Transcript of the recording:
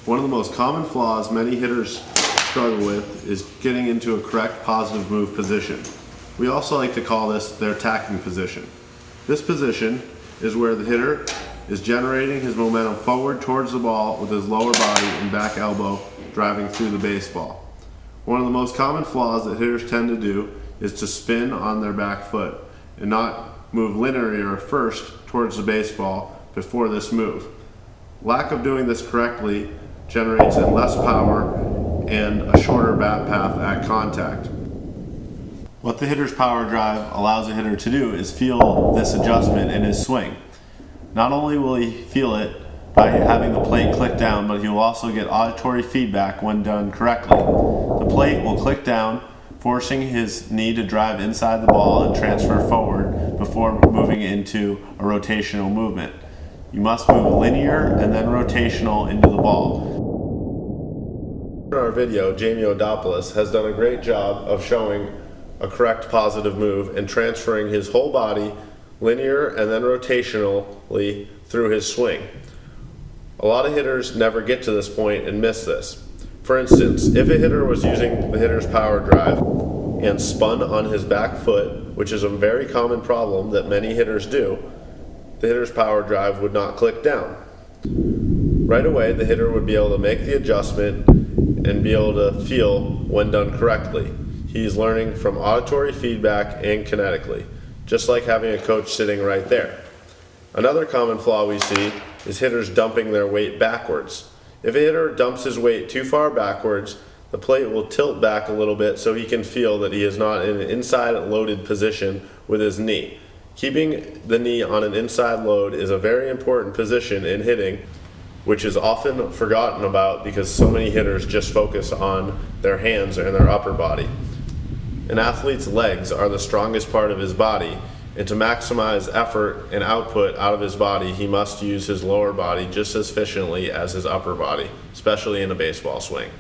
One of the most common flaws many hitters struggle with is getting into a correct positive move position. We also like to call this their tacking position. This position is where the hitter is generating his momentum forward towards the ball with his lower body and back elbow driving through the baseball. One of the most common flaws that hitters tend to do is to spin on their back foot and not move linearly or first towards the baseball before this move. Lack of doing this correctly generates in less power and a shorter bat path at contact. What the hitter's power drive allows a hitter to do is feel this adjustment in his swing. Not only will he feel it by having the plate click down, but he will also get auditory feedback when done correctly. The plate will click down, forcing his knee to drive inside the ball and transfer forward before moving into a rotational movement. You must move linear and then rotational into the ball. In our video, Jamie Odopoulos has done a great job of showing a correct positive move and transferring his whole body linear and then rotationally through his swing. A lot of hitters never get to this point and miss this. For instance, if a hitter was using the hitter's power drive and spun on his back foot, which is a very common problem that many hitters do, the hitter's power drive would not click down. Right away, the hitter would be able to make the adjustment and be able to feel when done correctly. He's learning from auditory feedback and kinetically, just like having a coach sitting right there. Another common flaw we see is hitters dumping their weight backwards. If a hitter dumps his weight too far backwards, the plate will tilt back a little bit so he can feel that he is not in an inside loaded position with his knee. Keeping the knee on an inside load is a very important position in hitting, which is often forgotten about because so many hitters just focus on their hands and their upper body. An athlete's legs are the strongest part of his body, and to maximize effort and output out of his body, he must use his lower body just as efficiently as his upper body, especially in a baseball swing.